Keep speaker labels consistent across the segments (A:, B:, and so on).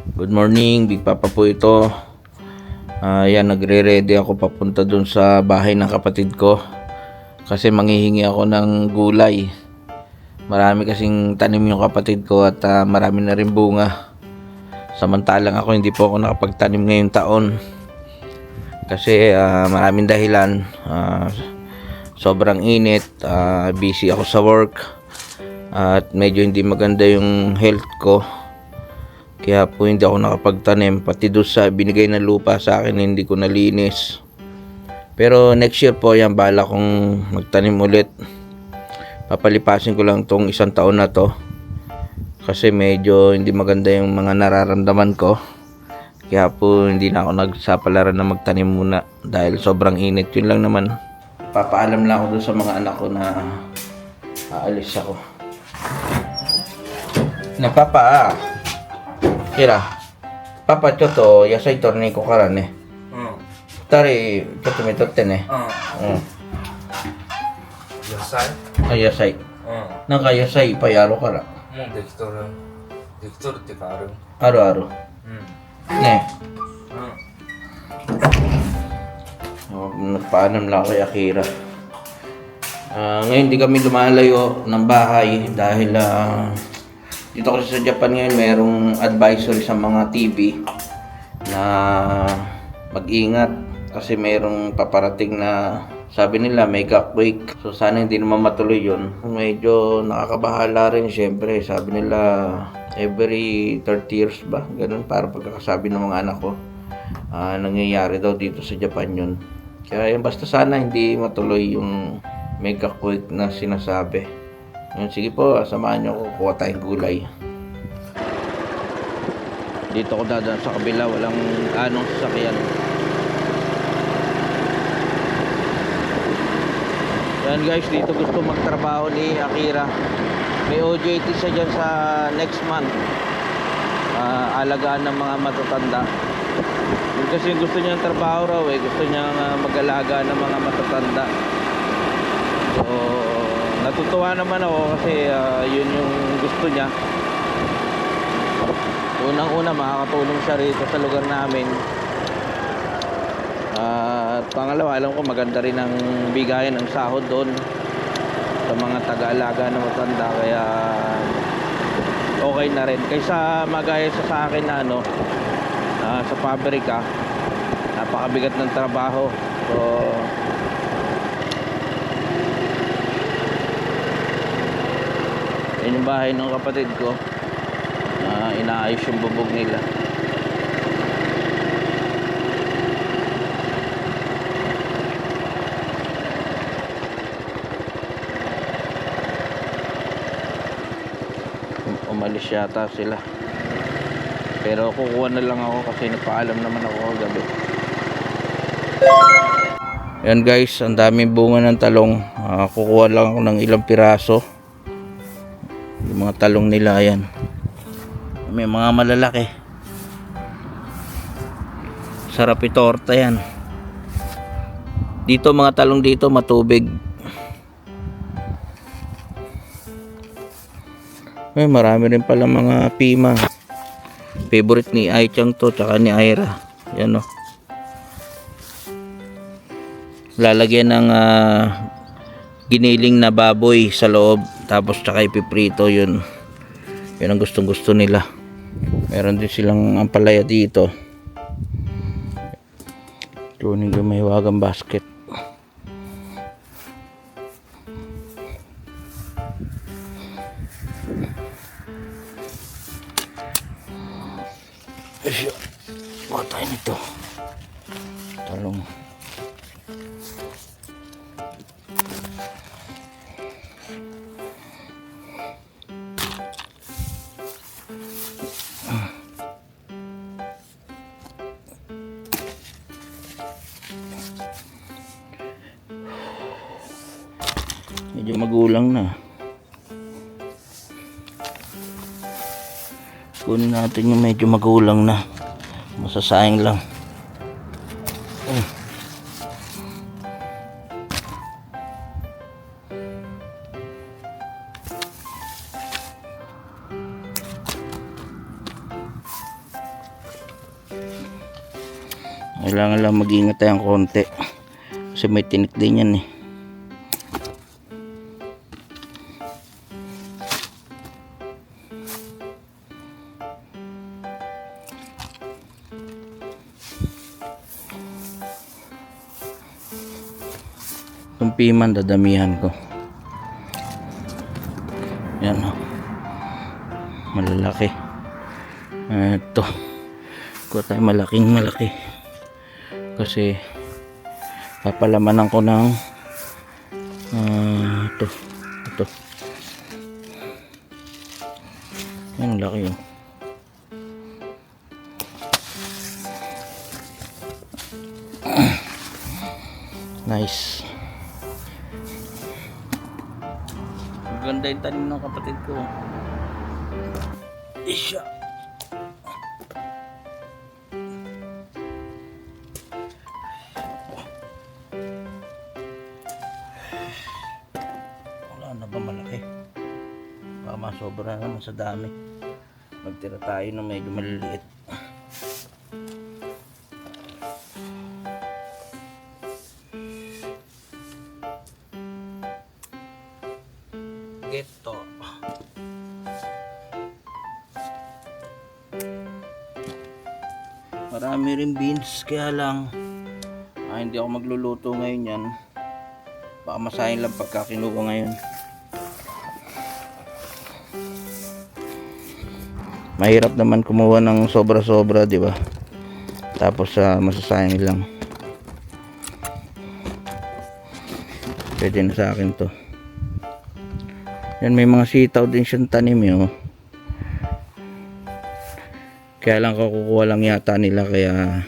A: Good morning, Big Papa po ito. Yan, nagre-ready ako papunta dun sa bahay ng kapatid ko. Kasi manghihingi ako ng gulay. Marami kasing tanim yung kapatid ko at marami na rin bunga. Samantalang ako hindi po ako nakapagtanim ngayong taon. Kasi maraming dahilan. Sobrang init, busy ako sa work. At medyo hindi maganda yung health ko. Kaya po hindi ako nakapagtanim. Pati doon sa binigay na lupa sa akin, hindi ko nalinis. Pero next year po, yan, bala kong magtanim ulit. Papalipasin ko lang tong isang taon na to. Kasi medyo hindi maganda yung mga nararamdaman ko. Kaya po hindi na ako nagsapalaran na magtanim muna. Dahil sobrang init. Yun lang naman. Papaalam lang ako doon sa mga anak ko na aalis ako. Kira, papa choto yasai torne ko karan ne. Tari choto metotte ne.
B: Yasai?
A: Yasai. Nanka yasai ippai aru kara.
B: もうできとる。できとるってかある。
A: Aru-aru. Ne. Nagpaalam lang kay Akira. Ngayon di kami lumalayo ng bahay dahil dito kasi sa Japan ngayon merong advisory sa mga TV na mag-ingat kasi merong paparating na sabi nila mega quake. So sana hindi naman matuloy yun. Medyo nakakabahala rin syempre. Sabi nila every 30 years ba? Ganun para pagkakasabi ng mga anak ko. Nangyayari daw dito sa Japan yun. Kaya basta sana hindi matuloy yung mega quake na sinasabi. Yun, sige po, samahan nyo ako, kuha tayong gulay. Dito ko dadaan sa kabila, walang anong sasakyan. Yan guys, dito gusto magtrabaho ni Akira. May OJT siya dyan sa next month. Alagaan ng mga matatanda. Yun kasi gusto niyang trabaho raw gusto niyang mag-alaga ng mga matatanda. So natutuwa naman ako kasi yun yung gusto niya. Unang-una makakatulong siya rito sa lugar namin. At pangalawa, alam ko maganda rin ang bigayan ng sahod doon sa mga taga-alaga na matanda. Kaya okay na rin kaysa magaya sa akin na sa pabrika, napakabigat ng trabaho. So yun yung bahay ng kapatid ko. Inaayos yung bubog nila. Umalis yata sila. Pero kukuha na lang ako kasi nagpaalam naman ako kagabi. Yan guys, ang daming bunga ng talong. Kukuha lang ako ng ilang piraso. Yung mga talong nila, ayan. May mga malalaki. Sarap itorta yan. Dito mga talong dito matubig. Marami rin pala mga pima. Favorite ni Aichang to, tsaka ni Aira. Yan lalagyan ng giniling na baboy sa loob. Tapos tsaka ipiprito yun. Yun ang gustong gusto nila. Meron din silang ampalaya dito. Kunin ko may wagang basket. Kuha tayo nito. Talong. Medyo magulang na. Kunin natin yung medyo magulang na. Masasayang lang. Kailangan lang mag-ingat tayong konti kasi may tinik din yan eh. Itong piman dadamihan ko. Yan o. Malalaki. Ito. Kuha tayo malaki. Kasi papalamanan ko ng ito. Yan laki o. Nice. Maganda yung tanim ng kapatid ko. Isya. Wala na ba malaki? Baka masobra naman sa dami. Magtira tayo na medyo maliliit. Ito. Marami rin beans, kaya lang hindi ako magluluto ngayon yan. Baka masayang lang pagka kinuha ngayon. Mahirap naman kumuha ng sobra-sobra, di ba? Tapos masasayang lang. Pwede na sa akin to. Yan, may mga sitaw din siyang tanim eh, oh. Kaya lang kukuha lang yata nila kaya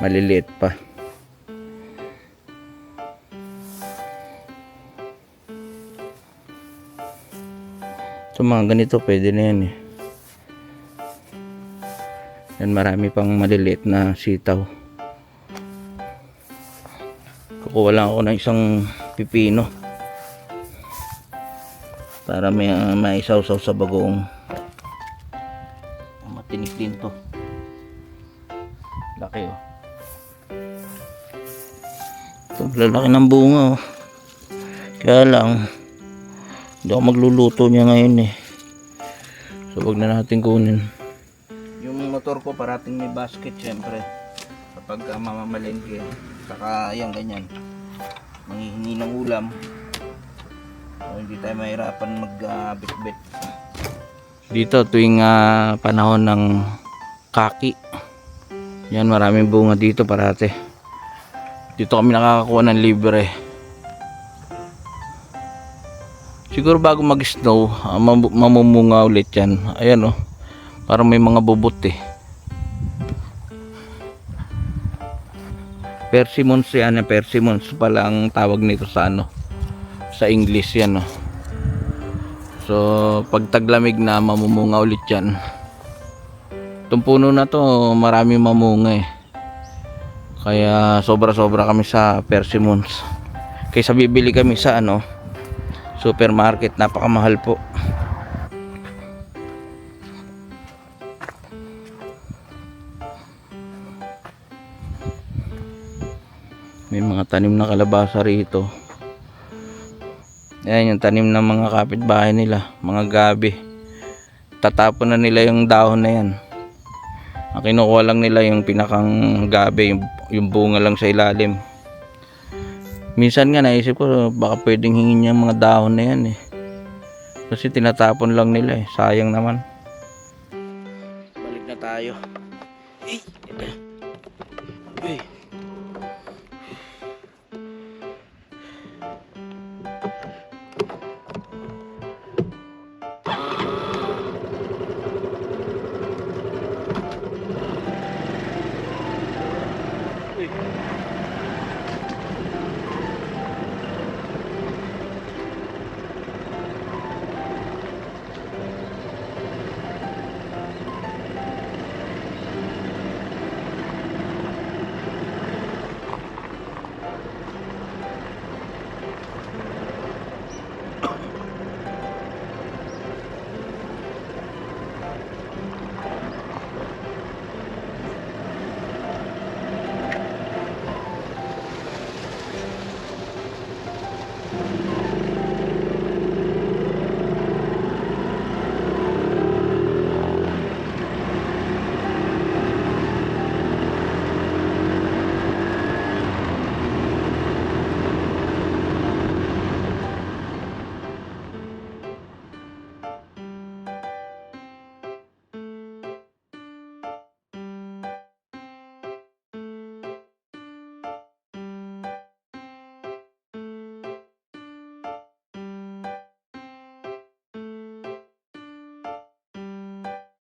A: maliliit pa. So mga ganito pwede na yan eh. Yan, marami pang maliliit na sitaw. Kukuha lang ako ng isang pipino para may maisaw-saw sa bagoong. Matinik din to. Laki oh. Ito, lalaki ng bunga oh. Kaya lang hindi ako magluluto niya ngayon eh. So wag na natin kunin. Yung motor ko parating may basket syempre. Kapag mamamalengke, saka yan ganyan. Manghihingi ng ulam. Hindi tayo mahirapan magbitbit. Dito tuwing panahon ng kaki, yan maraming bunga dito parate. Dito kami nakakakuha ng libre. Siguro bago mag snow mamumunga ulit yan. Ayan oh, parang may mga bubot eh. Persimmons yan, persimmons pala ang tawag nito sa sa English yan oh. So pag taglamig na mamumunga ulit yan. Itong puno na to marami mamunga eh. Kaya sobra kami sa persimmons. Kaysa bibili kami sa supermarket, napakamahal po. May mga tanim na kalabasa rito. Ayan yung tanim ng mga kapitbahay nila, mga gabi. Tatapon na nila yung dahon na yan. Ang kinukuha lang nila yung pinakang gabi, yung bunga lang sa ilalim. Minsan nga naisip ko baka pwedeng hingin niya mga dahon na yan eh. Kasi tinatapon lang nila eh, sayang naman. Balik na tayo. Uy.